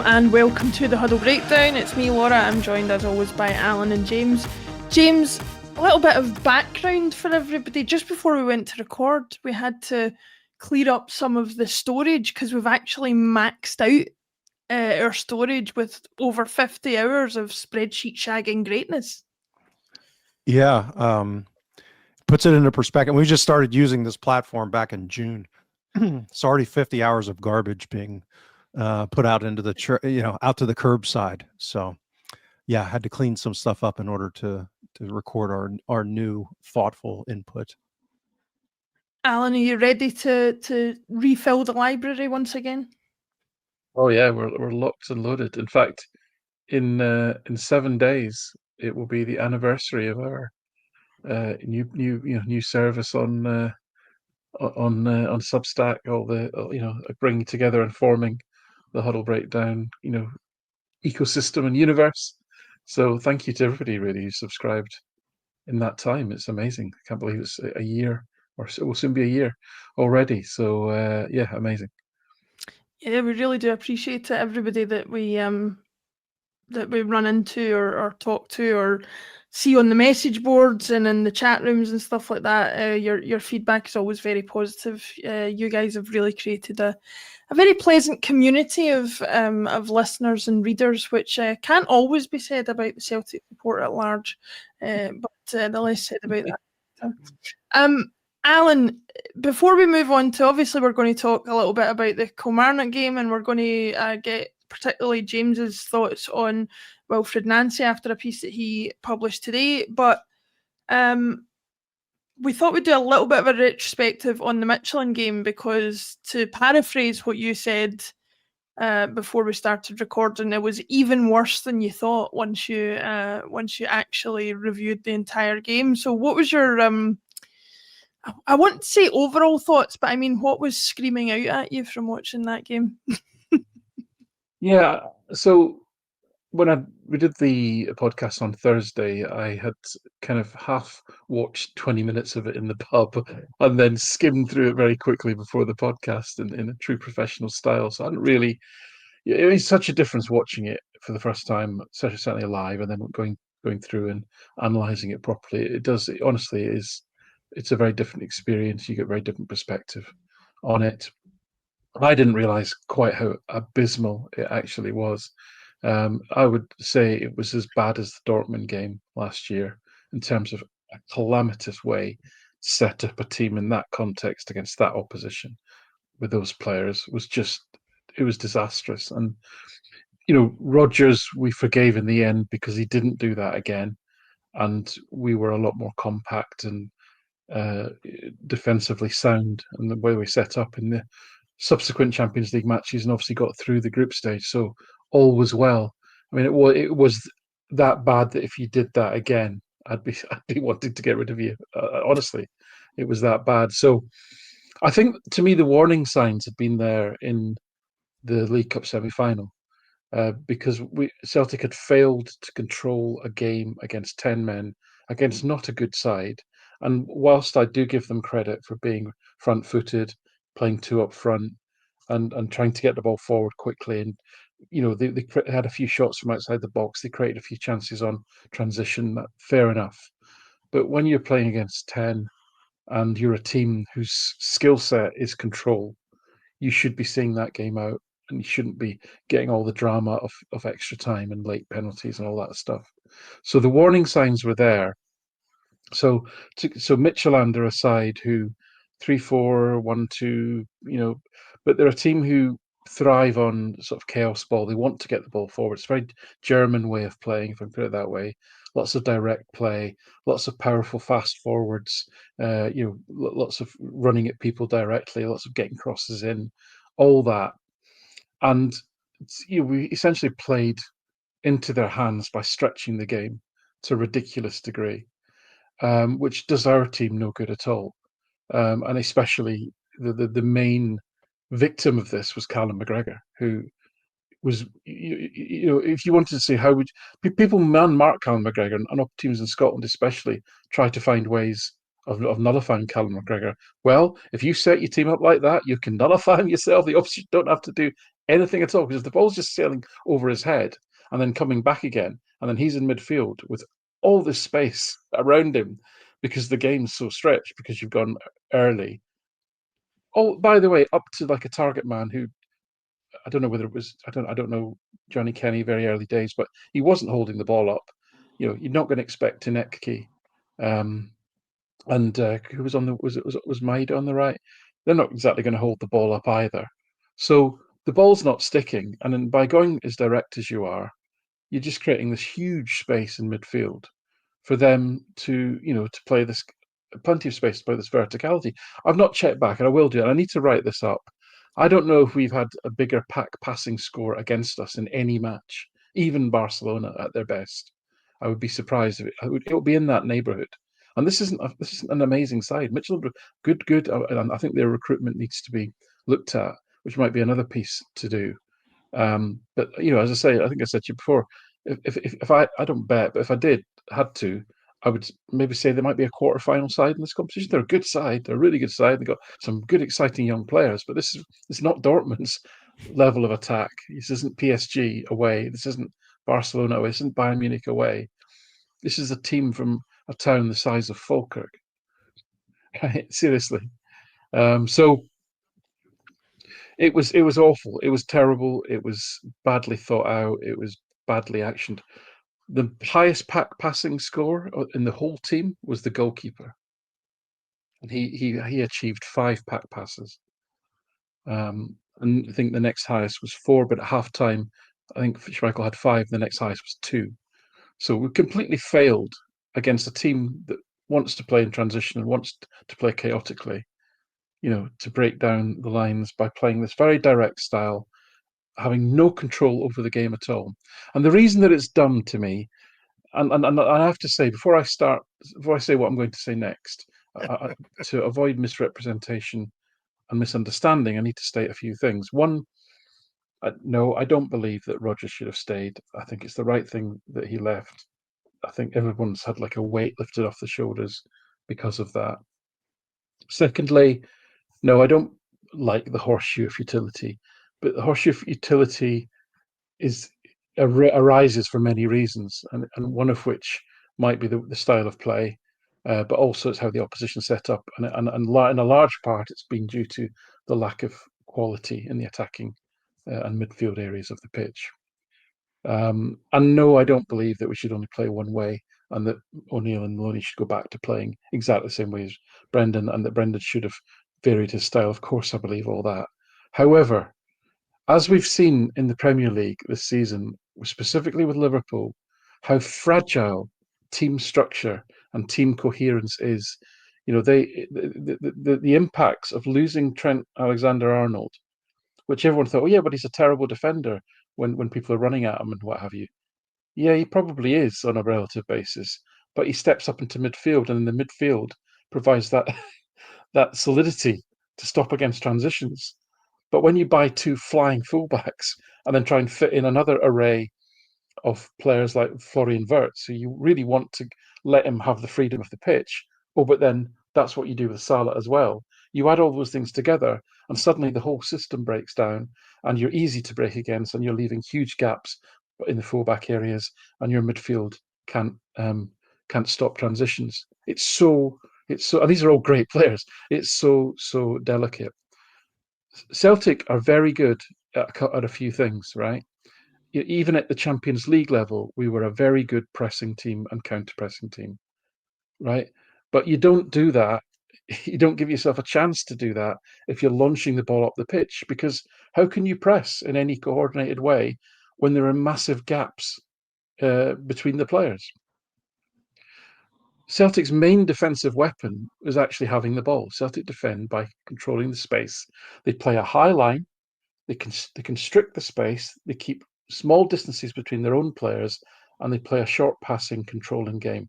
and welcome to the Huddle Breakdown. It's me, Laura. I'm joined as always by Alan and James. James, a little bit of background for everybody. Just before we went to record, we had to clear up some of the storage because we've actually maxed out our storage with over 50 hours of spreadsheet shagging greatness. Yeah, puts it into perspective. We just started using this platform back in June. It's already 50 hours of garbage being put out into the out to the curbside. So yeah, had to clean some stuff up in order to record our new thoughtful input. Alan, are you ready to refill the library once again? Oh yeah, we're locked and loaded. In fact, in 7 days it will be the anniversary of our new service on Substack. All the bringing together and forming the Huddle Breakdown ecosystem and universe. So thank you to everybody really who subscribed in that time. It's amazing. I can't believe it's a year, or it will soon be a year already. So yeah, amazing. Yeah, we really do appreciate it. Everybody that we run into or talk to or see on the message boards and in the chat rooms and stuff like that. Your feedback is always very positive. You guys have really created a very pleasant community of listeners and readers, which can't always be said about the Celtic report at large. But the less said about that. Alan, before we move on to, obviously we're going to talk a little bit about the Kilmarnock game, and we're going to get particularly James's thoughts on Wilfried Nancy after a piece that he published today. But we thought we'd do a little bit of a retrospective on the Midtjylland game, because to paraphrase what you said before we started recording, it was even worse than you thought once you actually reviewed the entire game. So what was your I wouldn't say overall thoughts, but I mean, what was screaming out at you from watching that game? Yeah, so when we did the podcast on Thursday, I had kind of half watched 20 minutes of it in the pub and then skimmed through it very quickly before the podcast in a true professional style. So I hadn't really, it was such a difference watching it for the first time, certainly live, and then going through and analysing it properly. Honestly, it's a very different experience. You get a very different perspective on it. I didn't realise quite how abysmal it actually was. I would say it was as bad as the Dortmund game last year in terms of a calamitous way set up a team in that context against that opposition with those players. It was disastrous. And Rodgers we forgave in the end because he didn't do that again, and we were a lot more compact and defensively sound in the way we set up in the subsequent Champions League matches, and obviously got through the group stage. So all was well. I mean, it was that bad that if you did that again, I'd be wanting to get rid of you. Honestly, it was that bad. So I think, to me, the warning signs had been there in the League Cup semi-final, because Celtic had failed to control a game against 10 men, against not a good side. And whilst I do give them credit for being front-footed, playing two up front, and trying to get the ball forward quickly, and they had a few shots from outside the box, they created a few chances on transition, fair enough. But when you're playing against 10 and you're a team whose skill set is control, you should be seeing that game out, and you shouldn't be getting all the drama of extra time and late penalties and all that stuff. So the warning signs were there. So Midtjylland are a side who 3-4-1-2, but they're a team who thrive on sort of chaos ball. They want to get the ball forward. It's a very German way of playing, if I can put it that way. Lots of direct play, lots of powerful fast forwards, lots of running at people directly, lots of getting crosses in, all that. And we essentially played into their hands by stretching the game to a ridiculous degree, which does our team no good at all. And especially the main victim of this was Callum McGregor, who was, if you wanted to say how would people mark Callum McGregor, and other teams in Scotland especially try to find ways of nullifying Callum McGregor. Well, if you set your team up like that, you can nullify him yourself. The opposition don't have to do anything at all, because the ball's just sailing over his head and then coming back again, and then he's in midfield with all this space around him because the game's so stretched because you've gone early. Oh, by the way, up to like a target man who I don't know whether it was I don't know Johnny Kenny very early days, but he wasn't holding the ball up. You're not going to expect Tinecki, and who was on the was Maida on the right. They're not exactly going to hold the ball up either. So the ball's not sticking, and then by going as direct as you are, you're just creating this huge space in midfield for them to to play this, plenty of space to play this verticality. I've not checked back, and I will do it. I need to write this up. I don't know if we've had a bigger pack passing score against us in any match, even Barcelona at their best. I would be surprised if it would be in that neighbourhood. And this isn't an amazing side. Midtjylland, good, and I think their recruitment needs to be looked at, which might be another piece to do. But as I say, I think I said to you before, if I don't bet, but if I had to, I would maybe say there might be a quarter-final side in this competition. They're a good side. They're a really good side. They've got some good, exciting young players. But it's not Dortmund's level of attack. This isn't PSG away. This isn't Barcelona away. This isn't Bayern Munich away. This is a team from a town the size of Falkirk. Seriously. So it was awful. It was terrible. It was badly thought out. It was badly actioned. The highest passing score in the whole team was the goalkeeper, and he achieved 5 pack passes. And I think the next highest was 4, but at halftime, I think Schmeichel had 5. The next highest was 2. So we completely failed against a team that wants to play in transition and wants to play chaotically. To break down the lines by playing this very direct style, having no control over the game at all. And the reason that it's done to me, and I have to say, before I say what I'm going to say next, to avoid misrepresentation and misunderstanding, I need to state a few things. One, no, I don't believe that Rodgers should have stayed. I think it's the right thing that he left. I think everyone's had like a weight lifted off the shoulders because of that. Secondly, no, I don't like the horseshoe of futility, but the horseshoe of futility arises for many reasons, and one of which might be the style of play, but also it's how the opposition set up, and in a large part it's been due to the lack of quality in the attacking and midfield areas of the pitch. And no, I don't believe that we should only play one way, and that O'Neill and Maloney should go back to playing exactly the same way as Brendan, and that Brendan should have varied his style. Of course, I believe all that. However, as we've seen in the Premier League this season, specifically with Liverpool, how fragile team structure and team coherence is. The impacts of losing Trent Alexander-Arnold, which everyone thought, oh yeah, but he's a terrible defender when people are running at him and what have you. Yeah, he probably is on a relative basis, but he steps up into midfield, and in the midfield provides that that solidity to stop against transitions. But when you buy 2 flying fullbacks and then try and fit in another array of players like Florian Wirtz, so you really want to let him have the freedom of the pitch. Oh, but then that's what you do with Salah as well. You add all those things together, and suddenly the whole system breaks down, and you're easy to break against, and you're leaving huge gaps in the fullback areas, and your midfield can't stop transitions. It's so, and these are all great players. It's so delicate. Celtic are very good at a few things, right? Even at the Champions League level, we were a very good pressing team and counter-pressing team, right? But you don't do that. You don't give yourself a chance to do that if you're launching the ball up the pitch, because how can you press in any coordinated way when there are massive gaps between the players? Celtic's main defensive weapon was actually having the ball. Celtic defend by controlling the space. They play a high line. They constrict the space. They keep small distances between their own players, and they play a short passing, controlling game.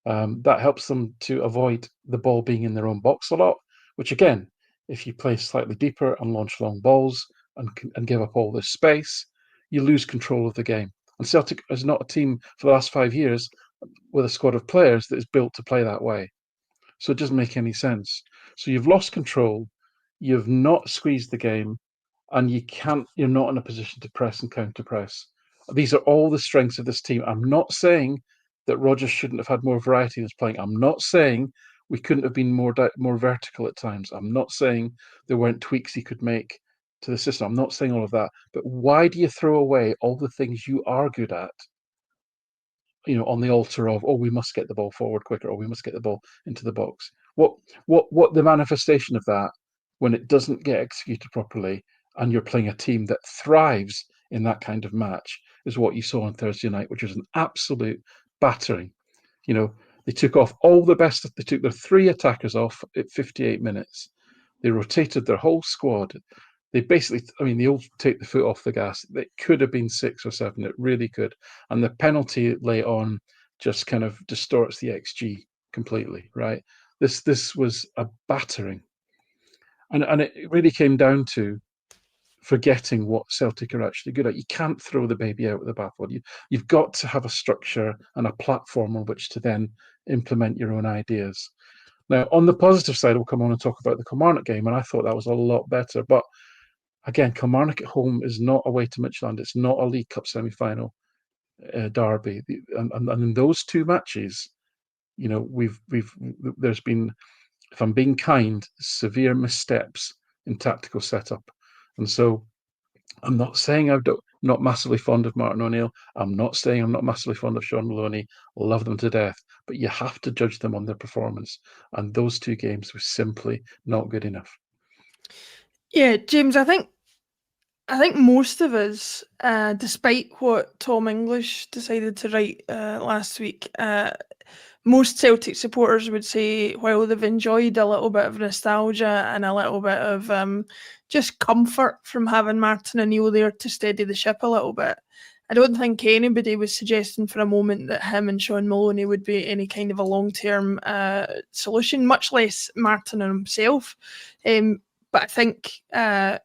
That helps them to avoid the ball being in their own box a lot, which again, if you play slightly deeper and launch long balls and give up all this space, you lose control of the game. And Celtic is not a team for the last 5 years with a squad of players that is built to play that way. So it doesn't make any sense. So you've lost control. You've not squeezed the game. and you're not in a position to press and counter press. These are all the strengths of this team. I'm not saying that Rodgers shouldn't have had more variety in his playing. I'm not saying we couldn't have been more vertical at times. I'm not saying there weren't tweaks he could make to the system. I'm not saying all of that. But why do you throw away all the things you are good at, on the altar of, we must get the ball forward quicker, or we must get the ball into the box? What the manifestation of that, when it doesn't get executed properly and you're playing a team that thrives in that kind of match, is what you saw on Thursday night, which was an absolute battering. They took off all the best. They took their 3 attackers off at 58 minutes. They rotated their whole squad. They basically, they all take the foot off the gas. It could have been 6 or 7. It really could. And the penalty late on just kind of distorts the XG completely, right? This was a battering. And it really came down to forgetting what Celtic are actually good at. You can't throw the baby out with the bathwater. You've got to have a structure and a platform on which to then implement your own ideas. Now, on the positive side, we'll come on and talk about the Kilmarnock game, and I thought that was a lot better. But again, Kilmarnock at home is not away to Midtjylland. It's not a League Cup semi-final derby, and in those 2 matches, there's been, if I'm being kind, severe missteps in tactical setup. And so I'm not saying I'm not massively fond of Martin O'Neill. I'm not saying I'm not massively fond of Sean Maloney. Love them to death. But you have to judge them on their performance. And those 2 games were simply not good enough. Yeah, James, I think most of us, despite what Tom English decided to write last week, most Celtic supporters would say, while they've enjoyed a little bit of nostalgia and a little bit of just comfort from having Martin O'Neill there to steady the ship a little bit, I don't think anybody was suggesting for a moment that him and Sean Maloney would be any kind of a long-term solution, much less Martin himself. But I think the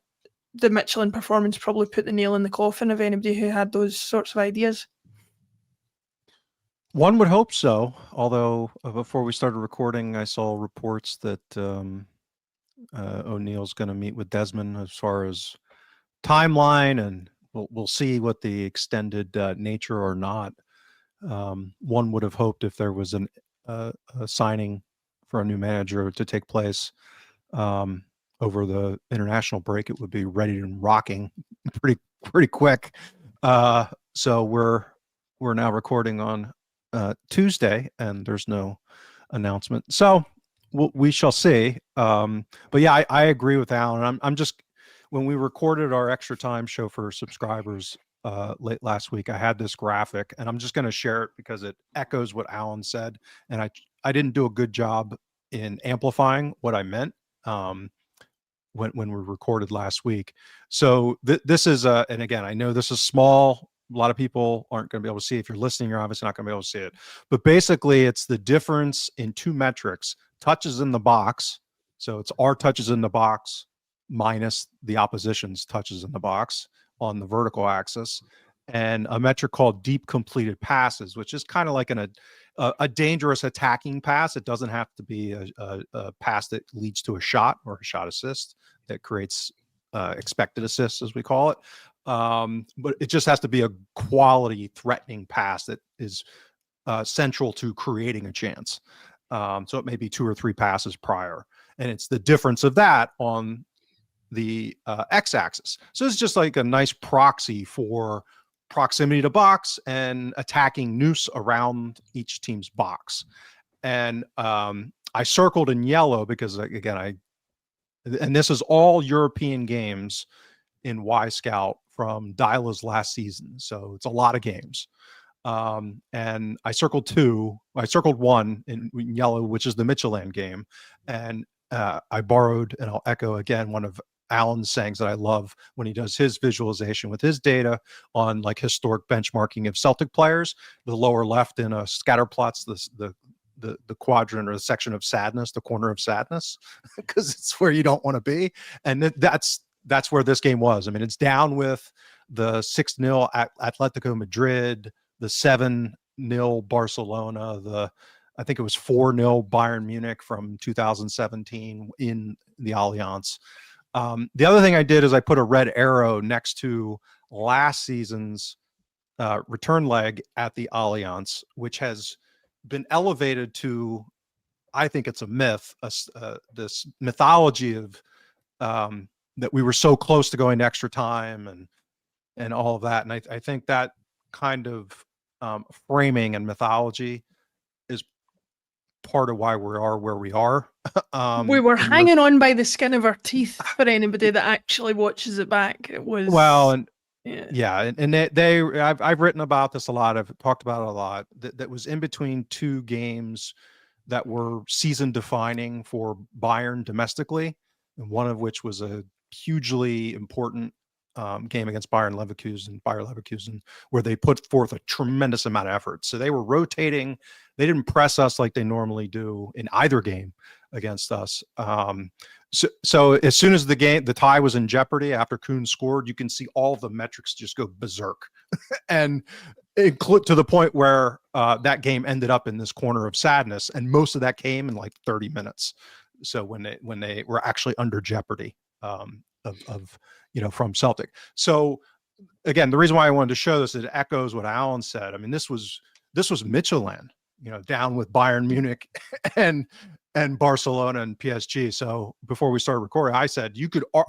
Midtjylland performance probably put the nail in the coffin of anybody who had those sorts of ideas. One would hope so, although before we started recording, I saw reports that O'Neill's going to meet with Desmond as far as timeline, and we'll see what the extended nature or not. One would have hoped if there was a signing for a new manager to take place over the international break, it would be ready and rocking pretty quick. So we're now recording on Tuesday, and there's no announcement. So we shall see. But yeah, I agree with Alan. I'm just, when we recorded our extra time show for subscribers late last week, I had this graphic, and I'm just going to share it because it echoes what Alan said, and I didn't do a good job in amplifying what I meant when we recorded last week. So this is and again, I know this is small. A lot of people aren't going to be able to see it. If you're listening, you're obviously not going to be able to see it. But basically, it's the difference in 2 metrics: touches in the box. So it's our touches in the box minus the opposition's touches in the box on the vertical axis, and a metric called deep completed passes, which is kind of like a dangerous attacking pass. It doesn't have to be a pass that leads to a shot or a shot assist that creates expected assists, as we call it. But it just has to be a quality threatening pass that is central to creating a chance. So it may be 2 or 3 passes prior, and it's the difference of that on the x-axis. So it's just like a nice proxy for proximity to box and attacking noose around each team's box. And I circled in yellow because, again, and this is all European games in Y Scout from Dyla's last season. So it's a lot of games. And I circled 2. I circled 1 in yellow, which is the Midtjylland game. And I borrowed, and I'll echo again, one of Alan's sayings that I love when he does his visualization with his data on like historic benchmarking of Celtic players. The lower left in a scatter plots the quadrant or the section of sadness, the corner of sadness, because it's where you don't want to be. And that's where this game was. I mean, it's down with the 6-0 at Atletico Madrid, the 7-0 Barcelona, I think it was 4-0 Bayern Munich from 2017 in the Allianz. The other thing I did is I put a red arrow next to last season's return leg at the Allianz, which has been elevated to, I think it's a myth, this mythology of that we were so close to going to extra time and all of that. And I think that kind of framing and mythology is part of why we are where we are. We were hanging on by the skin of our teeth for anybody that actually watches it back. It was and I've written about this a lot. I've talked about it a lot. That was in between two games that were season defining for Bayern domestically, and one of which was a hugely important game against Bayer Leverkusen, where they put forth a tremendous amount of effort. So they were rotating. They didn't press us like they normally do in either game against us. So as soon as the tie was in jeopardy after Kuhn scored, you can see all the metrics just go berserk, and to the point where that game ended up in this corner of sadness, and most of that came in like 30 minutes. So when they were actually under jeopardy from Celtic. So again, the reason why I wanted to show this is it echoes what Alan said. I mean, this was Midtjylland, down with Bayern Munich and Barcelona and PSG. So before we started recording, I said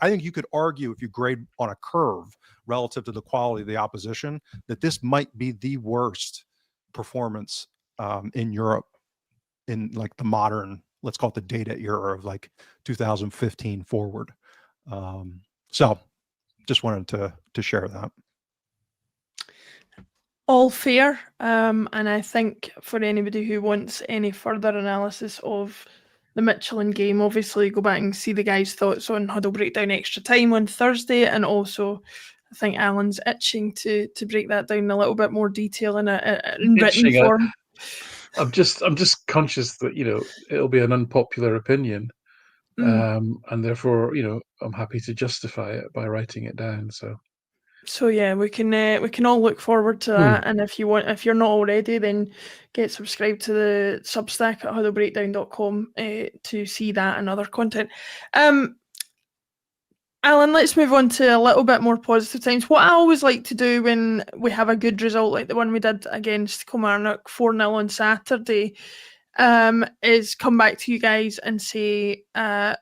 I think you could argue, if you grade on a curve relative to the quality of the opposition, that this might be the worst performance in Europe in like the modern, let's call it the data era of like 2015 forward. So just wanted to share that. All fair. And I think for anybody who wants any further analysis of the Midtjylland game, obviously go back and see the guys' thoughts on Huddle Breakdown Extra Time on Thursday. And also, I think Alan's itching to break that down in a little bit more detail in written form. I'm just conscious that it'll be an unpopular opinion, and therefore I'm happy to justify it by writing it down. So yeah, we can all look forward to that. And if you're not already, then get subscribed to the Substack at huddlebreakdown.com to see that and other content. Alan, let's move on to a little bit more positive times. What I always like to do when we have a good result like the one we did against Kilmarnock 4-0 on Saturday, is come back to you guys and say, in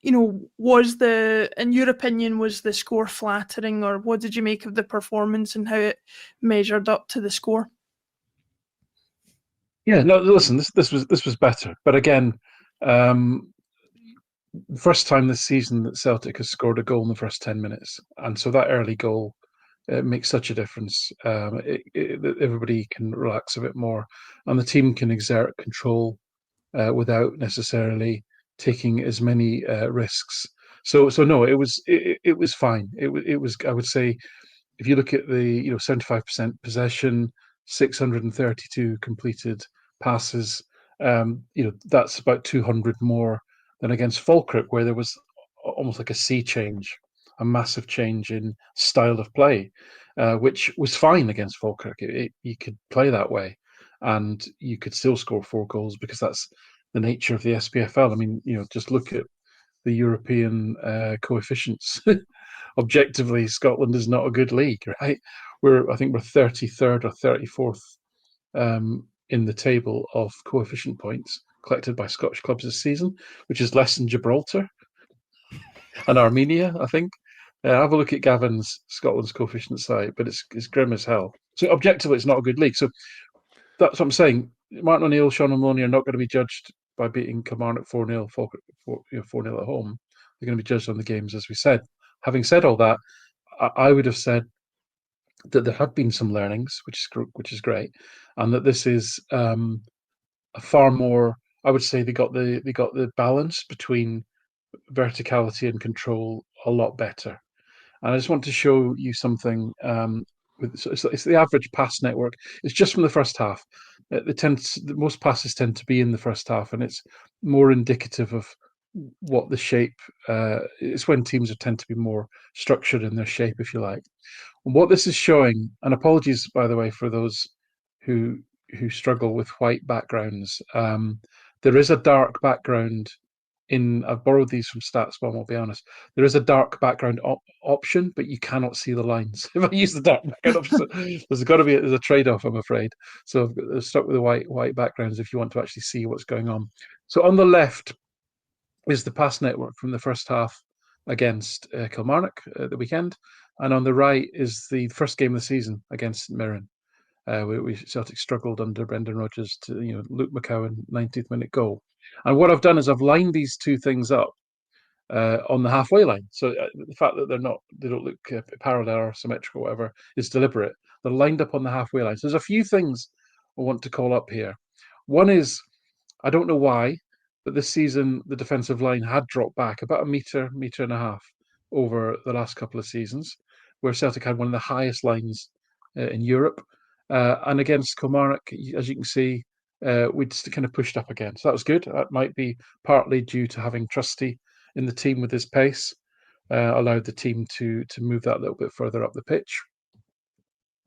your opinion, was the score flattering, or what did you make of the performance and how it measured up to the score? Yeah, no, listen, this was better, but again, first time this season that Celtic has scored a goal in the first 10 minutes, and so that early goal makes such a difference. Everybody can relax a bit more, and the team can exert control without necessarily taking as many risks. So no, it was fine. It was, I would say, if you look at the 75% possession, 632 completed passes, that's about 200 more than against Falkirk, where there was almost like a sea change, a massive change in style of play, which was fine against Falkirk. You could play that way, and you could still score 4 goals because that's the nature of the SPFL. I mean, just look at the European coefficients. Objectively, Scotland is not a good league, right? I think we're 33rd or 34th in the table of coefficient points collected by Scottish clubs this season, which is less than Gibraltar and Armenia, I think. Have a look at Gavin's Scotland's coefficient site, but it's grim as hell. So objectively, it's not a good league. So that's what I'm saying. Martin O'Neill, Sean Maloney are not going to be judged by beating Kilmarnock 4-0, 4-0 at home. They're going to be judged on the games, as we said. Having said all that, I would have said that there have been some learnings, which is great, and that this is a far more. I would say they got the balance between verticality and control a lot better. And I just want to show you something. It's the average pass network. It's just from the first half. Most passes tend to be in the first half, and it's more indicative of what the shape. It's when teams tend to be more structured in their shape, if you like. And what this is showing, and apologies by the way for those who struggle with white backgrounds. There is a dark background I've borrowed these from StatsBomb, I'll be honest. There is a dark background option, but you cannot see the lines. If I use the dark background option, there's a trade-off, I'm afraid. So I've stuck with the white backgrounds if you want to actually see what's going on. So on the left is the pass network from the first half against Kilmarnock at the weekend, and on the right is the first game of the season against St Mirren. Celtic struggled under Brendan Rodgers to Luke McCowan 90th minute goal. And what I've done is I've lined these two things up on the halfway line. So the fact that they don't look parallel or symmetrical, or whatever, is deliberate. They're lined up on the halfway line. So there's a few things I want to call up here. One is, I don't know why, but this season the defensive line had dropped back about a metre and a half over the last couple of seasons, where Celtic had one of the highest lines in Europe. And against Kilmarnock, as you can see, we just kind of pushed up again. So that was good. That might be partly due to having Trusty in the team with his pace, allowed the team to move that a little bit further up the pitch.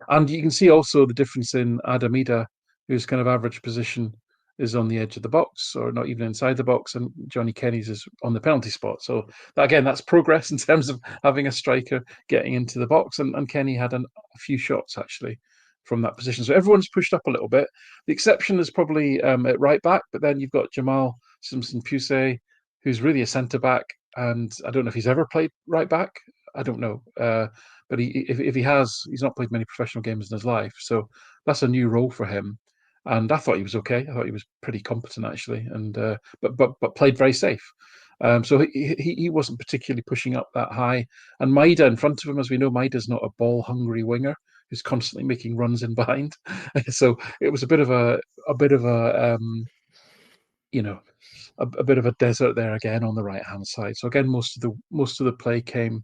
And you can see also the difference in Adam Ida, whose kind of average position is on the edge of the box or not even inside the box, and Johnny Kenny's is on the penalty spot. So that's progress in terms of having a striker getting into the box, and Kenny had a few shots actually from that position. So everyone's pushed up a little bit. The exception is probably at right back, but then you've got Jamal Simpson-Pusey, who's really a centre back, and I don't know if he's ever played right back. I don't know, but if he has, he's not played many professional games in his life, so that's a new role for him. And I thought he was okay. I thought he was pretty competent actually, and but played very safe. So he wasn't particularly pushing up that high. And Maida in front of him, as we know, Maida's not a ball-hungry winger who's constantly making runs in behind. So it was a bit of a bit of a desert there again on the right-hand side. So again, most of the play came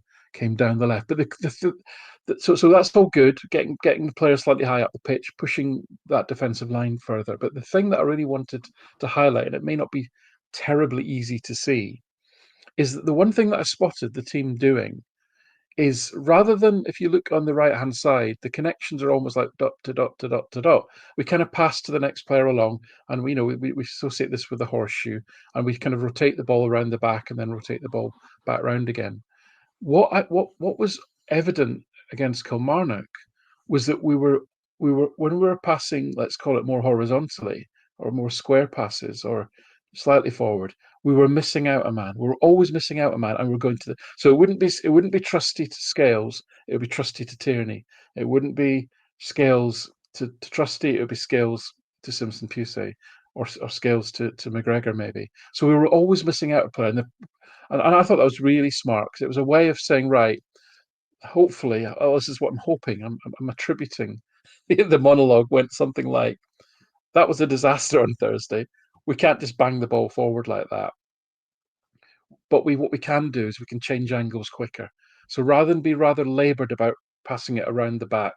down the left. But so that's all good, getting the players slightly high up the pitch, pushing that defensive line further. But the thing that I really wanted to highlight, and it may not be terribly easy to see, is that the one thing that I spotted the team doing is, rather than, if you look on the right hand side, the connections are almost like dot to dot to dot to dot. We kind of pass to the next player along, and we associate this with the horseshoe, and we kind of rotate the ball around the back and then rotate the ball back round again. What was evident against Kilmarnock was that we were when we were passing, let's call it more horizontally or more square passes or slightly forward, we were missing out a man. We were always missing out a man, and we're going to so it wouldn't be Trusty to Scales, it would be Trusty to Tierney. It wouldn't be Scales to Trusty, it would be Scales to Simpson-Pusey, or Scales to McGregor maybe. So we were always missing out a player, and I thought that was really smart, because it was a way of saying, right, hopefully, this is what I'm hoping. I'm attributing the monologue went something like, that was a disaster on Thursday. We can't just bang the ball forward like that. But what we can do is we can change angles quicker. So rather than be rather laboured about passing it around the back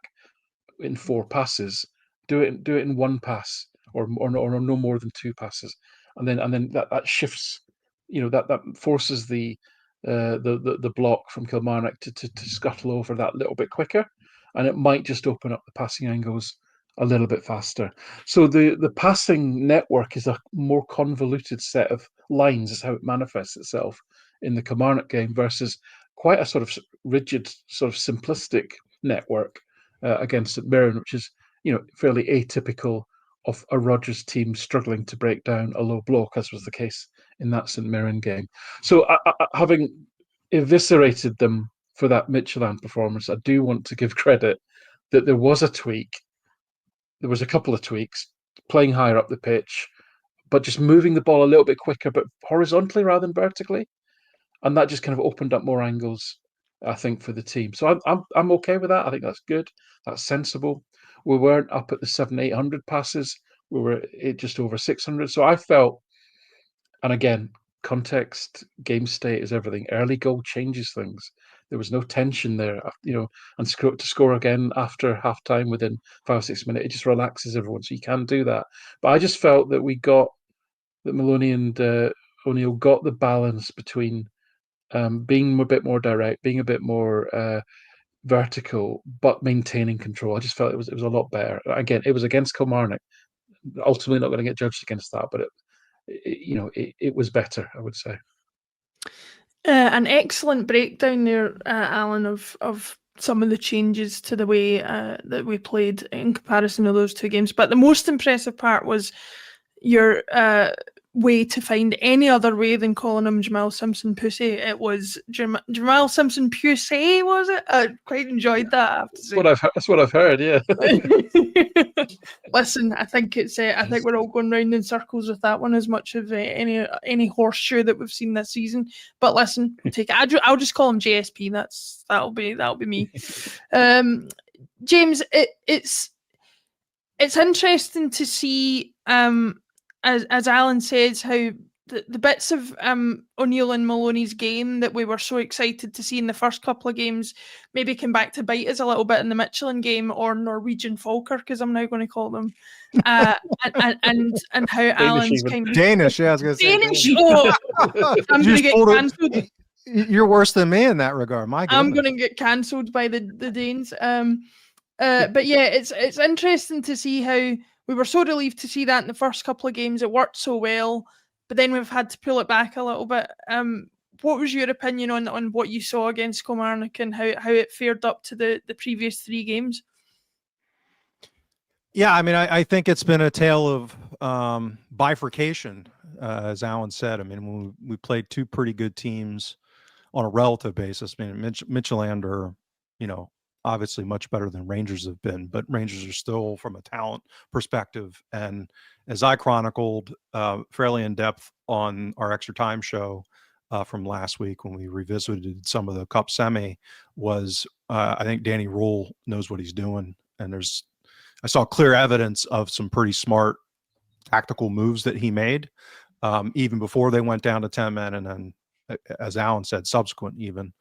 in 4 passes, do it in 1 pass, or no more than 2 passes, and then that shifts. That forces the block from Kilmarnock to scuttle over that little bit quicker, and it might just open up the passing angles a little bit faster. So the passing network is a more convoluted set of lines, is how it manifests itself in the Kilmarnock game, versus quite a sort of rigid, sort of simplistic network against St Mirren, which is fairly atypical of a Rodgers team struggling to break down a low block, as was the case in that St Mirren game. So having eviscerated them for that Midtjylland performance, I do want to give credit that there was a tweak. There was a couple of tweaks, playing higher up the pitch, but just moving the ball a little bit quicker, but horizontally rather than vertically, and that just kind of opened up more angles, I think, for the team. So I'm okay with that. I think that's good. That's sensible. We weren't up at the 700-800 passes. We were just over 600. So I felt, and again, context, game state is everything. Early goal changes things. There was no tension there, and to score again after half time within 5 or 6 minutes, it just relaxes everyone. So you can do that. But I just felt that Maloney and O'Neill got the balance between being a bit more direct, being a bit more vertical, but maintaining control. I just felt it was a lot better. Again, it was against Kilmarnock. Ultimately, not going to get judged against that, but it was better, I would say. An excellent breakdown there, Alan, of some of the changes to the way that we played in comparison to those two games. But the most impressive part was your way to find any other way than calling him Jamal Simpson Pussy. It was Jamal Simpson Pussy, was it? I quite enjoyed that, I have to say. That's what I've heard, yeah. Listen, I think I think we're all going round in circles with that one as much of any horseshoe that we've seen this season. But listen, take it. I'll just call him JSP. That'll be me. James, it's interesting to see, as Alan says, how the bits of O'Neill and Maloney's game that we were so excited to see in the first couple of games maybe came back to bite us a little bit in the Midtjylland game, or Norwegian Falkirk, as I'm now going to call them, and how Alan's even. kind of Danish, yeah, I was going to say Danish. Oh, I'm going to get cancelled. You're worse than me in that regard. My goodness. I'm going to get cancelled by the Danes. But yeah, it's interesting to see how we were so relieved to see that in the first couple of games. It worked so well, but then we've had to pull it back a little bit. What was your opinion on what you saw against Kilmarnock and how it fared up to the previous 3 games? Yeah, I mean, I think it's been a tale of bifurcation, as Alan said. I mean, we played 2 pretty good teams on a relative basis. I mean, Midtjylland are, obviously much better than Rangers have been, but Rangers are still, from a talent perspective. And as I chronicled fairly in depth on our Extra Time show from last week when we revisited some of the Cup semi, was I think Danny Rule knows what he's doing. And I saw clear evidence of some pretty smart tactical moves that he made, even before they went down to 10 men, and then, as Alan said, subsequent even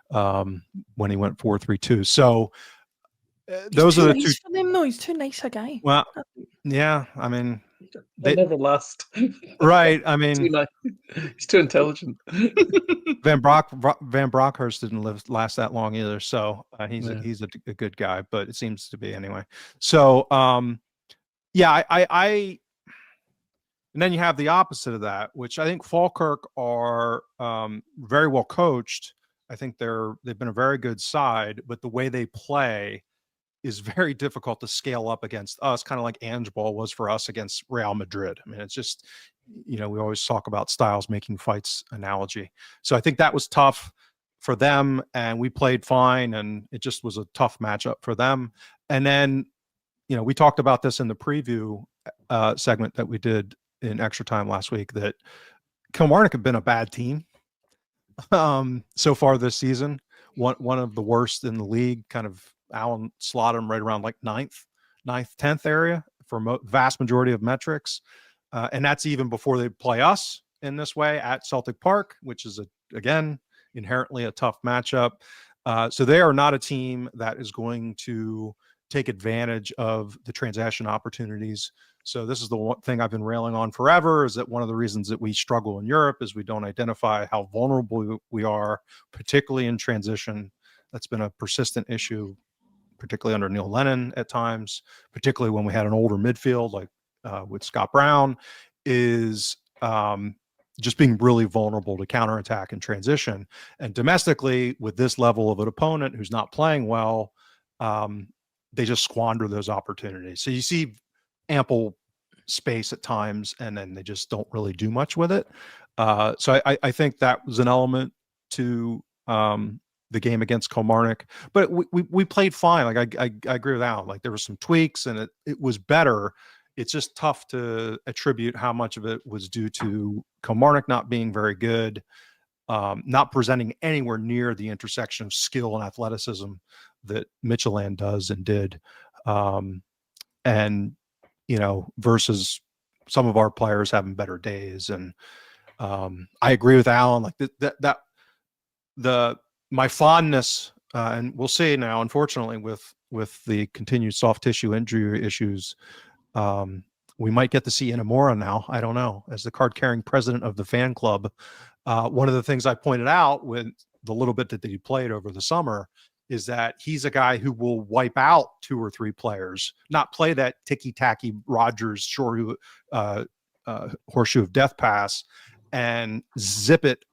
when he went 4-3-2. So those are the two. For them, though, he's too nice a guy. Well, yeah, I mean, they never last. Right. I mean, he's too intelligent. Van Bronckhorst didn't last that long either. So he's a good guy, but it seems to be anyway. So yeah, I and then you have the opposite of that, which I think Falkirk are very well coached. I think they've been a very good side, but the way they play is very difficult to scale up against us, kind of like Ange Ball was for us against Real Madrid. I mean, it's just, we always talk about styles making fights analogy. So I think that was tough for them, and we played fine, and it just was a tough matchup for them. And then, we talked about this in the preview segment that we did in Extra Time last week, that Kilmarnock have been a bad team so far this season. One of the worst in the league. Kind of Alan slotted them right around like 9th, 10th area for vast majority of metrics. And that's even before they play us in this way at Celtic Park, which is, again, inherently a tough matchup. So they are not a team that is going to take advantage of the transaction opportunities. So this is the one thing I've been railing on forever, is that one of the reasons that we struggle in Europe is we don't identify how vulnerable we are, particularly in transition. That's been a persistent issue, particularly under Neil Lennon at times, particularly when we had an older midfield like with Scott Brown, is just being really vulnerable to counterattack and transition. And domestically, with this level of an opponent who's not playing well, they just squander those opportunities. So you see ample space at times, and then they just don't really do much with it. So I think that was an element to the game against Kilmarnock, but we played fine. Like I agree with Alan. Like there were some tweaks, and it was better. It's just tough to attribute how much of it was due to Kilmarnock not being very good, not presenting anywhere near the intersection of skill and athleticism that Midtjylland does and did, and versus some of our players having better days. And I agree with Alan. Like my fondness, and we'll see now, unfortunately, with the continued soft tissue injury issues, we might get to see Inamura now. I don't know. As the card-carrying president of the fan club, one of the things I pointed out with the little bit that he played over the summer is that he's a guy who will wipe out 2 or 3 players, not play that ticky-tacky Rodgers, horseshoe of death pass and zip it,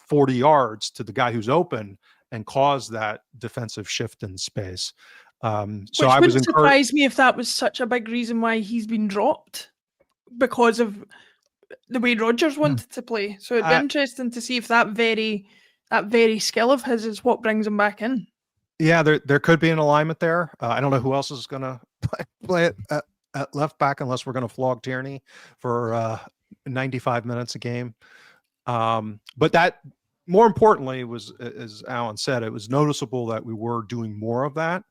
40 yards to the guy who's open and cause that defensive shift in space. So Which I was wouldn't surprise me if that was such a big reason why he's been dropped, because of the way Rodgers wanted to play. So it'd be interesting to see if that very skill of his is what brings him back in. Yeah, there could be an alignment there. I don't know who else is going to play it at left back unless we're going to flog Tierney for 95 minutes a game. But that, more importantly, was, as Alan said, it was noticeable that we were doing more of that.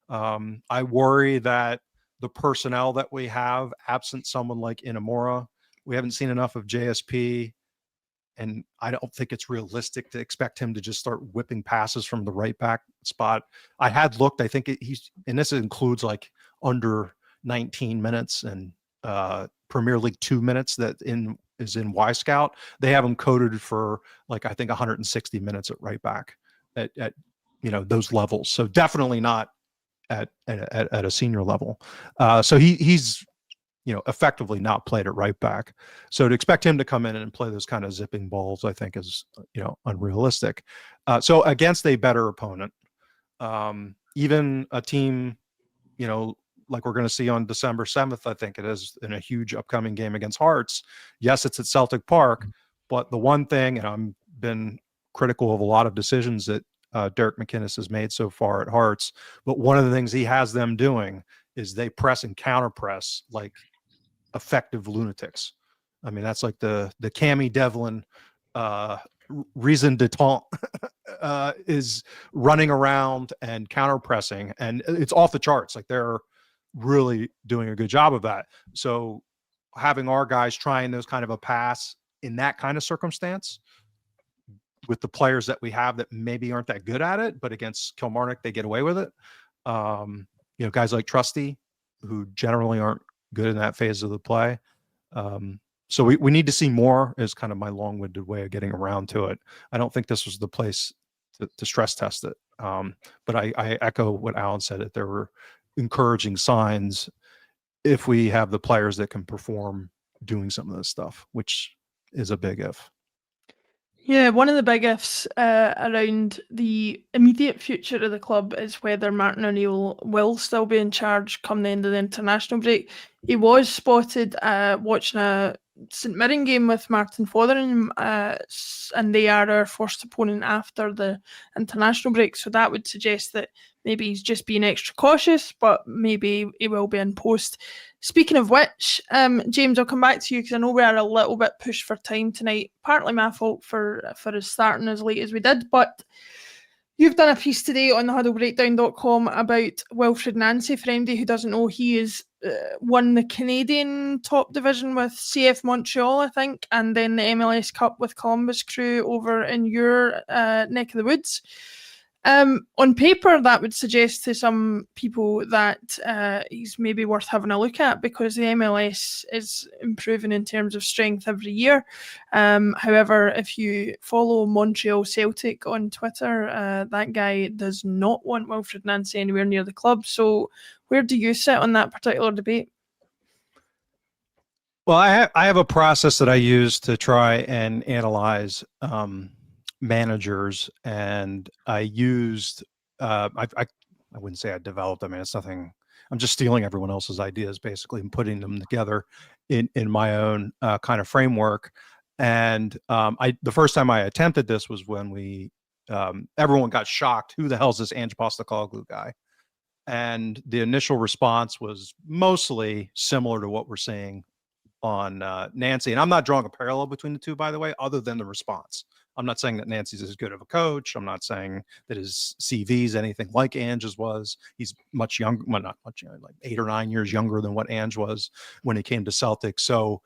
I worry that the personnel that we have, absent someone like Inamura, we haven't seen enough of JSP. And I don't think it's realistic to expect him to just start whipping passes from the right back spot. I had looked, I think he's, and this includes like under 19 minutes and Premier League 2 minutes that is in Y Scout. They have him coded for like, I think 160 minutes at right back at those levels. So definitely not at a senior level. So he's effectively not played at right back. So to expect him to come in and play those kind of zipping balls, I think is, unrealistic. So against a better opponent, even a team, like we're going to see on December 7th, I think it is, in a huge upcoming game against Hearts. Yes, it's at Celtic Park, but the one thing, and I've been critical of a lot of decisions that Derek McInnes has made so far at Hearts, but one of the things he has them doing is they press and counter press like effective lunatics. I mean, that's like the Cammy Devlin reason de taunt is running around and counter pressing, and it's off the charts. Like, they're really doing a good job of that. So having our guys trying those kind of a pass in that kind of circumstance with the players that we have that maybe aren't that good at it, but against Kilmarnock, they get away with it. Guys like Trusty, who generally aren't good in that phase of the play. So we need to see more, is kind of my long-winded way of getting around to it. I don't think this was the place to stress test it. But I echo what Alan said, that there were encouraging signs if we have the players that can perform doing some of this stuff, which is a big if. Yeah, one of the big ifs around the immediate future of the club is whether Martin O'Neill will still be in charge come the end of the international break. He was spotted watching a St Mirren game with Martin Fotheringham, and they are our first opponent after the international break. So that would suggest that maybe he's just being extra cautious, but maybe he will be in post. Speaking of which, James, I'll come back to you because I know we are a little bit pushed for time tonight. Partly my fault for us starting as late as we did, but you've done a piece today on the huddlebreakdown.com about Wilfried Nancy. For anybody who doesn't know, he is won the Canadian top division with CF Montreal, I think, and then the MLS Cup with Columbus Crew over in your neck of the woods. On paper, that would suggest to some people that he's maybe worth having a look at, because the MLS is improving in terms of strength every year. However, if you follow Montreal Celtic on Twitter, that guy does not want Wilfried Nancy anywhere near the club. So where do you sit on that particular debate? Well, I have a process that I use to try and analyze managers, and I used I wouldn't say I developed. I mean, it's nothing. I'm just stealing everyone else's ideas basically and putting them together in my own kind of framework. And the first time I attempted this was when we everyone got shocked. Who the hell is this Ange Postecoglou guy? And the initial response was mostly similar to what we're seeing on Nancy. And I'm not drawing a parallel between the two, by the way, other than the response. I'm not saying that Nancy's as good of a coach. I'm not saying that his CV is anything like Ange's was. He's much younger, well, not much younger, like 8 or 9 years younger than what Ange was when he came to Celtic. So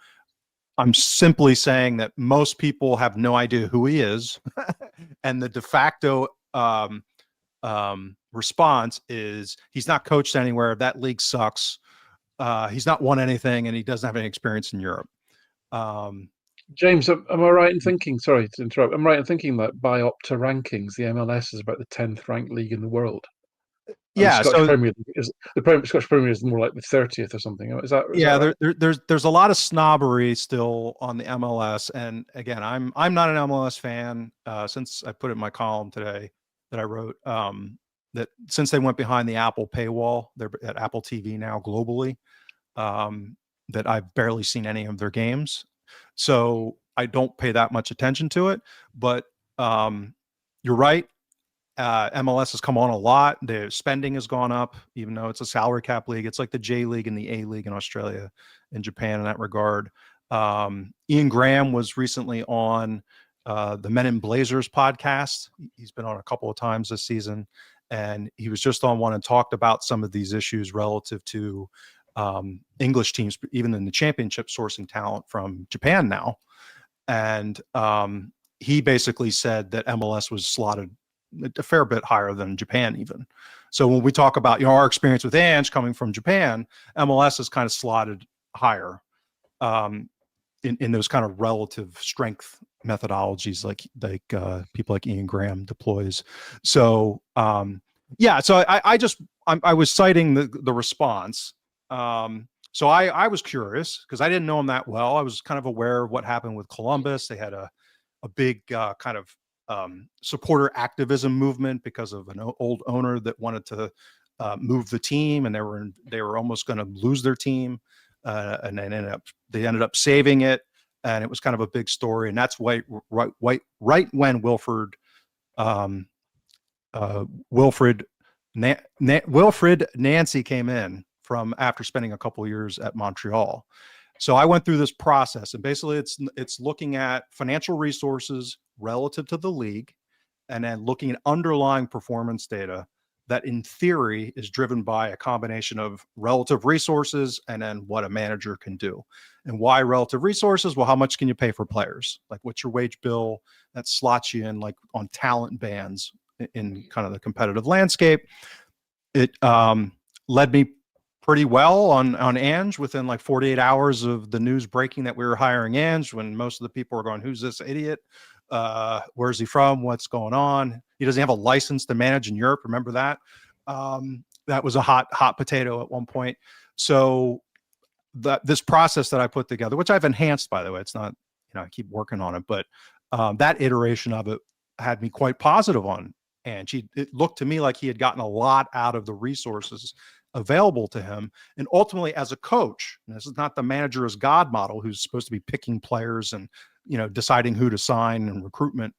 I'm simply saying that most people have no idea who he is. And the de facto response is he's not coached anywhere. That league sucks. He's not won anything, and he doesn't have any experience in Europe. James, am I right in thinking, sorry to interrupt, I'm right in thinking that by Opta rankings, the MLS is about the 10th ranked league in the world? And Yeah. Scottish So Premier League is Scottish Premier League is more like the 30th or something. Is that right? there's a lot of snobbery still on the MLS, and again, I'm not an MLS fan since I put it in my column today that I wrote that since they went behind the Apple paywall, they're at Apple TV now globally. That I've barely seen any of their games, so I don't pay that much attention to it. But you're right. MLS has come on a lot. The spending has gone up, even though it's a salary cap league. It's like the J League and the A League in Australia and Japan in that regard. Ian Graham was recently on the Men in Blazers podcast. He's been on a couple of times this season, and he was just on one and talked about some of these issues relative to English teams, even in the championship, sourcing talent from Japan now. And he basically said that MLS was slotted a fair bit higher than Japan even. So when we talk about, our experience with Ange coming from Japan, MLS is kind of slotted higher in those kind of relative strength methodologies like people like Ian Graham deploys. So so I was citing the response. So I was curious because I didn't know him that well. I was kind of aware of what happened with Columbus. They had a big kind of supporter activism movement because of an old owner that wanted to move the team, and they were almost going to lose their team, and then they ended up saving it, and it was kind of a big story. And that's right when Wilfried Nancy came in from after spending a couple of years at Montreal. So I went through this process, and basically it's looking at financial resources relative to the league, and then looking at underlying performance data that in theory is driven by a combination of relative resources and then what a manager can do. And why relative resources? Well, how much can you pay for players? Like, what's your wage bill that slots you in like on talent bands in kind of the competitive landscape? It led me pretty well on Ange within like 48 hours of the news breaking that we were hiring Ange, when most of the people were going, who's this idiot? Where's he from? What's going on? He doesn't have a license to manage in Europe. Remember that? That was a hot potato at one point. So this process that I put together, which I've enhanced, by the way, it's not, I keep working on it, but that iteration of it had me quite positive on Ange. It looked to me like he had gotten a lot out of the resources available to him. And ultimately, as a coach, and this is not the manager as God model who's supposed to be picking players and deciding who to sign and recruitment,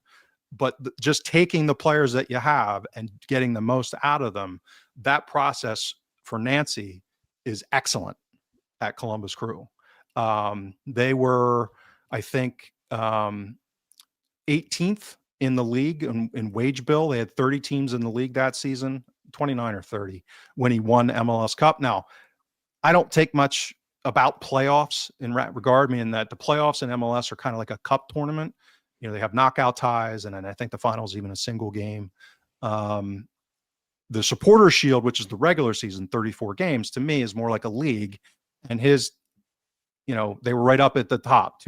but just taking the players that you have and getting the most out of them. That process for Nancy is excellent at Columbus Crew. They were, I think, 18th in the league in wage bill. They had 30 teams in the league that season, 29 or 30, when he won MLS Cup. Now, I don't take much about playoffs in that regard, meaning that the playoffs in MLS are kind of like a cup tournament. They have knockout ties, and then I think the final is even a single game. The Supporter Shield, which is the regular season, 34 games, to me is more like a league. And his, they were right up at the top,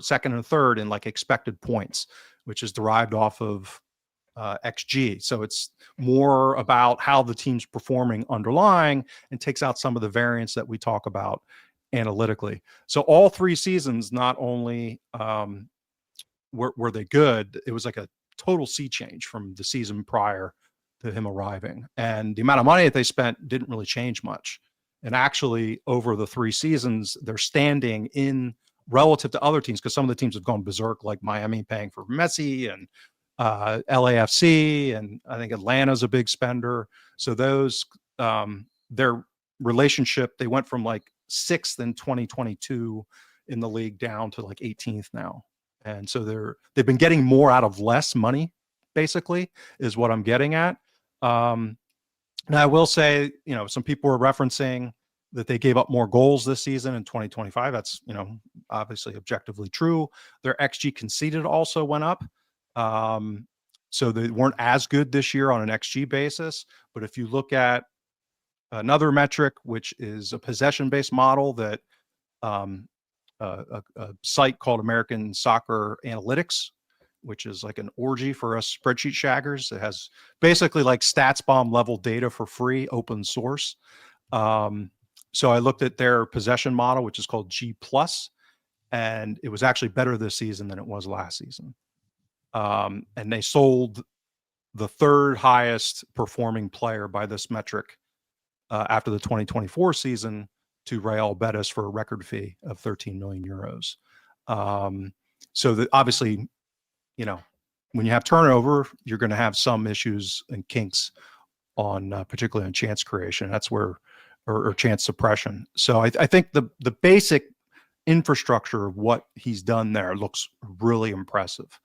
second and third in like expected points, which is derived off of XG. So it's more about how the team's performing underlying and takes out some of the variance that we talk about analytically. So all 3 seasons, not only were they good, it was like a total sea change from the season prior to him arriving. And the amount of money that they spent didn't really change much. And actually, over the 3 seasons, they're standing in relative to other teams, because some of the teams have gone berserk, like Miami paying for Messi and LAFC, and I think Atlanta's a big spender. So those, their relationship, they went from like 6th in 2022 in the league down to like 18th now. And so they've been getting more out of less money, basically, is what I'm getting at. Now, I will say, some people are referencing that they gave up more goals this season in 2025. That's, obviously objectively true. Their XG conceded also went up. So they weren't as good this year on an XG basis. But if you look at another metric, which is a possession-based model that a site called American Soccer Analytics which is like an orgy for us spreadsheet shaggers. It has basically like StatsBomb level data for free, open source. So I looked at their possession model, which is called G+, and it was actually better this season than it was last season. And they sold the third highest performing player by this metric after the 2024 season to Real Betis for a record fee of 13 million euros. So that obviously, when you have turnover, you're going to have some issues and kinks on particularly on chance creation. That's where, or chance suppression. So I think the basic infrastructure of what he's done there looks really impressive.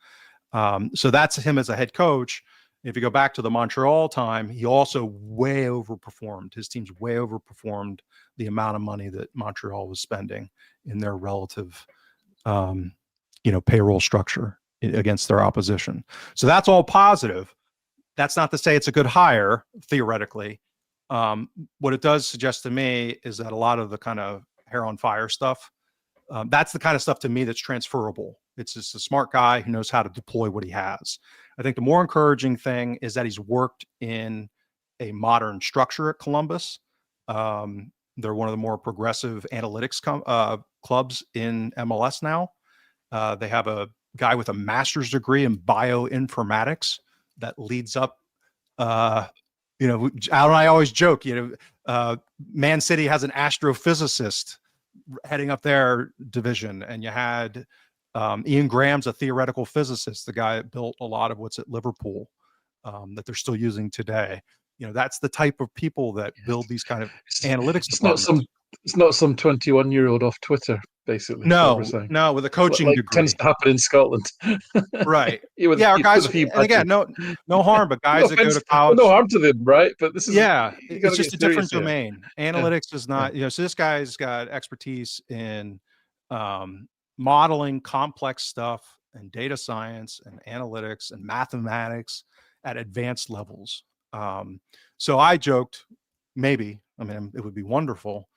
So that's him as a head coach. If you go back to the Montreal time, he also way overperformed. His team's way overperformed the amount of money that Montreal was spending in their relative, payroll structure against their opposition. So that's all positive. That's not to say it's a good hire, theoretically. What it does suggest to me is that a lot of the kind of hair on fire stuff, that's the kind of stuff to me that's transferable. It's just a smart guy who knows how to deploy what he has. I think the more encouraging thing is that he's worked in a modern structure at Columbus. They're one of the more progressive analytics clubs in MLS now. They have a guy with a master's degree in bioinformatics that leads up. Al and I always joke, Man City has an astrophysicist heading up their division, and you had Ian Graham's a theoretical physicist, the guy that built a lot of what's at Liverpool that they're still using today. That's the type of people that build these kind of analytics departments. It's not some 21-year-old off Twitter, basically. No, with a coaching degree. Tends to happen in Scotland. Right. Our guys, and again, no harm, but guys that go to college. No harm to them, right? But this is it's just a different domain. Analytics is not, so this guy's got expertise in modeling complex stuff and data science and analytics and mathematics at advanced levels. So I joked, it would be wonderful.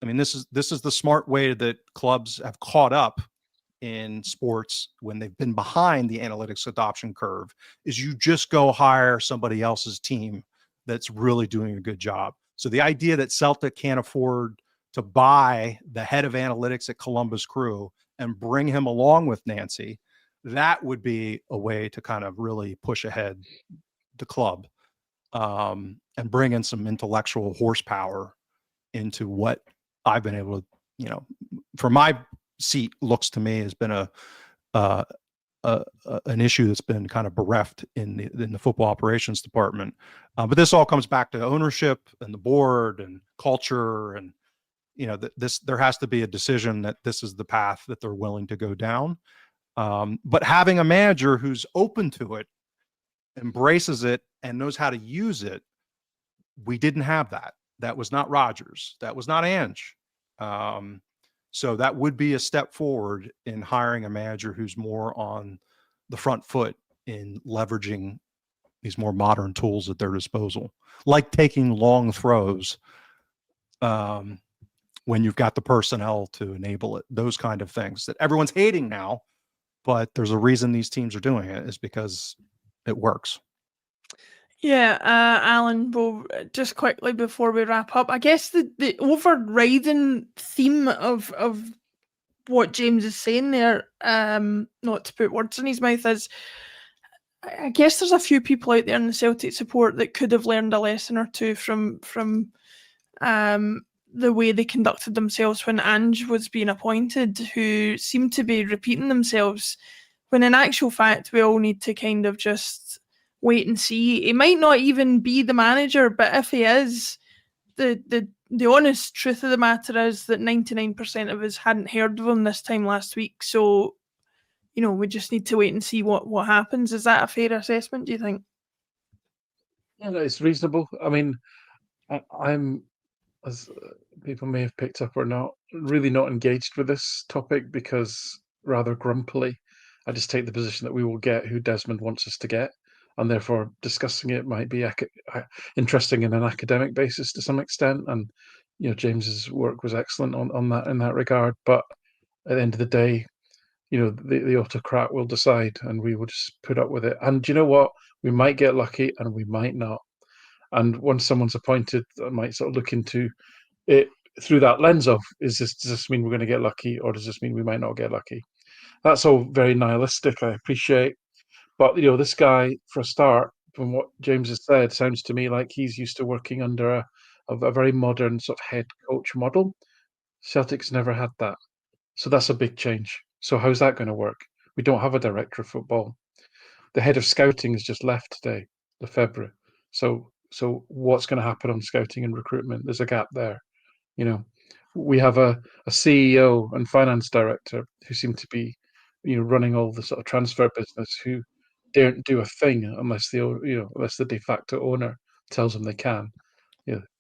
This is the smart way that clubs have caught up in sports when they've been behind the analytics adoption curve, is you just go hire somebody else's team that's really doing a good job. So the idea that Celtic can't afford to buy the head of analytics at Columbus Crew and bring him along with Nancy, that would be a way to kind of really push ahead the club and bring in some intellectual horsepower into what I've been able to, from my seat, looks to me has been an issue that's been kind of bereft in the football operations department. But this all comes back to ownership and the board and culture, and there has to be a decision that this is the path that they're willing to go down. But having a manager who's open to it, embraces it, and knows how to use it, we didn't have that. That was not Rodgers. That was not Ange. So that would be a step forward in hiring a manager who's more on the front foot in leveraging these more modern tools at their disposal, like taking long throws when you've got the personnel to enable it. Those kind of things that everyone's hating now, but there's a reason these teams are doing it, is because it works. Yeah, Alan, well, just quickly before we wrap up, I guess the overriding theme of what James is saying there, not to put words in his mouth, is I guess there's a few people out there in the Celtic support that could have learned a lesson or two from the way they conducted themselves when Ange was being appointed, who seemed to be repeating themselves, when in actual fact we all need to kind of just wait and see. He might not even be the manager, but if he is, the honest truth of the matter is that 99% of us hadn't heard of him this time last week. So, we just need to wait and see what happens. Is that a fair assessment, do you think? Yeah, no, it's reasonable. I'm, as people may have picked up or not, really not engaged with this topic because, rather grumpily, I just take the position that we will get who Desmond wants us to get, and therefore discussing it might be interesting in an academic basis to some extent. And James's work was excellent on that in that regard. But at the end of the day, the autocrat will decide, and we will just put up with it. And do you know what? We might get lucky, and we might not. And once someone's appointed, I might sort of look into it through that lens of, does this mean we're going to get lucky, or does this mean we might not get lucky? That's all very nihilistic, I appreciate. But, this guy, for a start, from what James has said, sounds to me like he's used to working under a very modern sort of head coach model. Celtic's never had that. So that's a big change. So how's that going to work? We don't have a director of football. The head of scouting has just left today, Lefebvre. So what's going to happen on scouting and recruitment? There's a gap there. We have a CEO and finance director who seem to be, running all the sort of transfer business, who daren't do a thing unless the de facto owner tells them they can.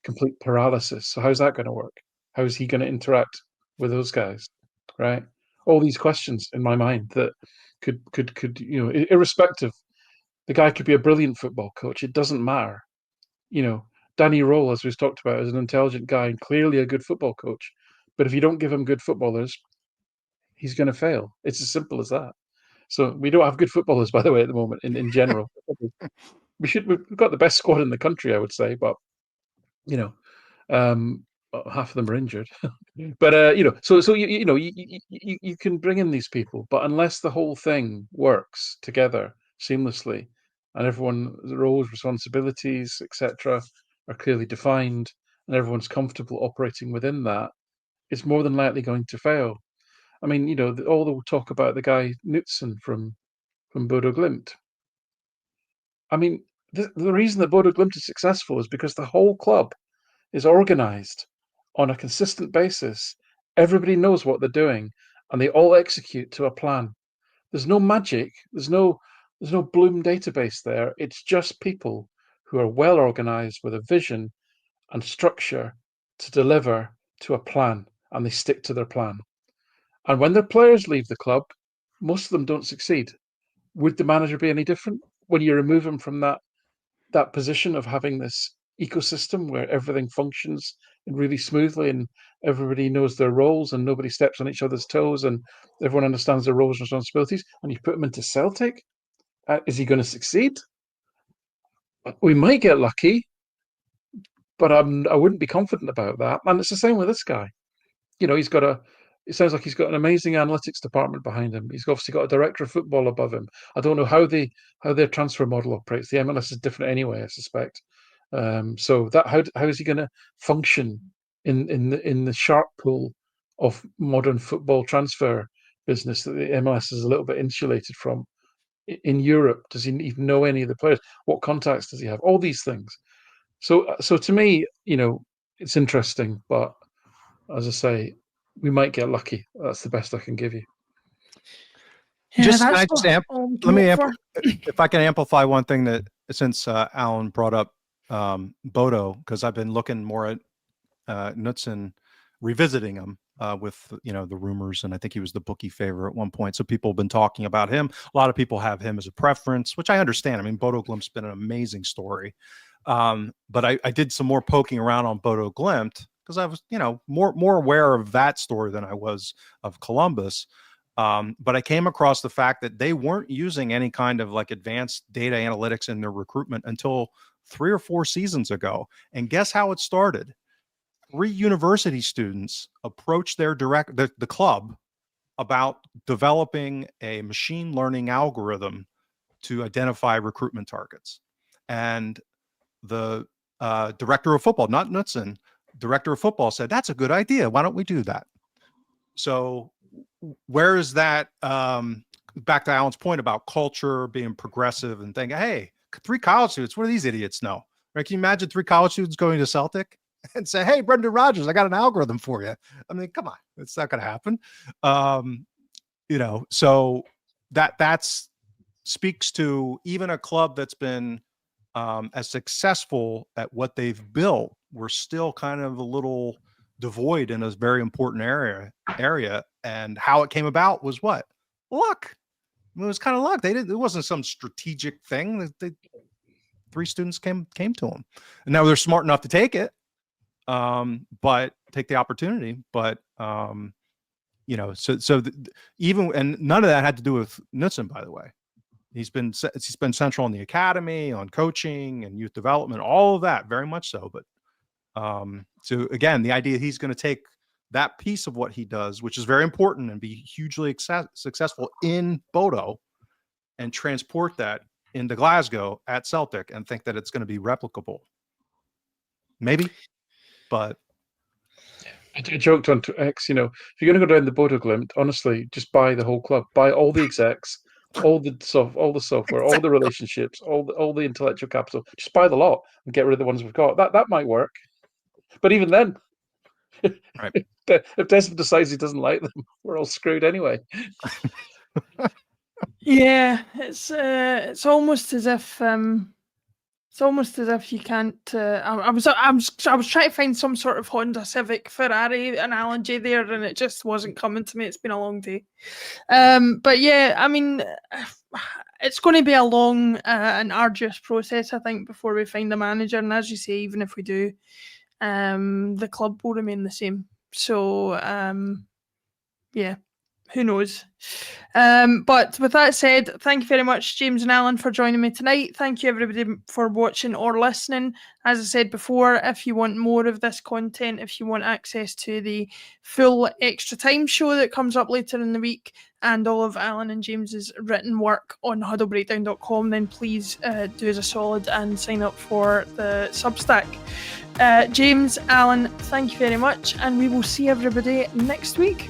Complete paralysis. So how's that going to work? How is he going to interact with those guys? Right? All these questions in my mind that could irrespective. The guy could be a brilliant football coach. It doesn't matter. Danny Roll, as we've talked about, is an intelligent guy and clearly a good football coach. But if you don't give him good footballers, he's going to fail. It's as simple as that. So we don't have good footballers, by the way, at the moment in general. We've got the best squad in the country, I would say, but half of them are injured. But so you can bring in these people, but unless the whole thing works together seamlessly, and everyone's roles, responsibilities, etc., are clearly defined, and everyone's comfortable operating within that, it's more than likely going to fail. I mean, all the talk about the guy Knutsen from Bodo Glimt. I mean, the reason that Bodo Glimt is successful is because the whole club is organized on a consistent basis. Everybody knows what they're doing, and they all execute to a plan. There's no magic. There's no Bloom database there. It's just people who are well organized with a vision and structure to deliver to a plan, and they stick to their plan. And when their players leave the club, most of them don't succeed. Would the manager be any different when you remove him from that position of having this ecosystem where everything functions really smoothly and everybody knows their roles and nobody steps on each other's toes and everyone understands their roles and responsibilities, and you put him into Celtic? Is he going to succeed? We might get lucky, but I wouldn't be confident about that. And it's the same with this guy. It sounds like he's got an amazing analytics department behind him. He's obviously got a director of football above him. I don't know how their transfer model operates. The MLS is different anyway, I suspect. So how is he going to function in the shark pool of modern football transfer business that the MLS is a little bit insulated from? In Europe, does he even know any of the players? What contacts does he have? All these things. So to me, it's interesting, but as I say, we might get lucky. That's the best I can give you. Yeah, if I can amplify one thing that, since Alan brought up Bodo, because I've been looking more at Knutsen, revisiting him with the rumors, and I think he was the bookie favorite at one point. So people have been talking about him. A lot of people have him as a preference, which I understand. I mean, Bodo Glimt's been an amazing story. But I did some more poking around on Bodo Glimt because I was, more aware of that story than I was of Columbus. But I came across the fact that they weren't using any kind of like advanced data analytics in their recruitment until 3 or 4 seasons ago. And guess how it started? 3 university students approached the club about developing a machine learning algorithm to identify recruitment targets. And the director of football, not Knutsen, director of football said, that's a good idea. Why don't we do that? So where is that? Back to Alan's point about culture being progressive and thinking, hey, 3 college students, what do these idiots know? Right? Can you imagine 3 college students going to Celtic and say, hey, Brendan Rodgers, I got an algorithm for you? I mean, come on, it's not going to happen. So that's speaks to even a club that's been as successful at what they've built, we're still kind of a little devoid in a very important area. And how it came about was what? Luck. It was kind of luck. It wasn't some strategic thing. 3 students came to them, and now they're smart enough to take it, but take the opportunity. But even, and none of that had to do with Knutsen, by the way. He's been central in the academy, on coaching and youth development, all of that, very much so. But so again, the idea he's going to take that piece of what he does, which is very important, and be hugely successful in Bodo, and transport that into Glasgow at Celtic and think that it's going to be replicable. Maybe, but I joked on X, if you're going to go down the Bodo Glimt, honestly, just buy the whole club, buy all the execs, all the software, all the relationships, all the intellectual capital. Just buy the lot and get rid of the ones we've got. That might work, but even then, right. If Desmond decides he doesn't like them, we're all screwed anyway. Yeah, it's almost as if you can't. I was trying to find some sort of Honda Civic Ferrari analogy there, and it just wasn't coming to me. It's been a long day, but yeah, I mean, it's going to be a long and arduous process, I think, before we find a manager. And as you say, even if we do, the club will remain the same. So yeah, who knows? But with that said, thank you very much, James and Alan, for joining me tonight. Thank you, everybody, for watching or listening. As I said before, if you want more of this content, if you want access to the full Extra Time show that comes up later in the week, and all of Alan and James's written work on huddlebreakdown.com, then please do us a solid and sign up for the Substack. James, Alan, thank you very much, and we will see everybody next week.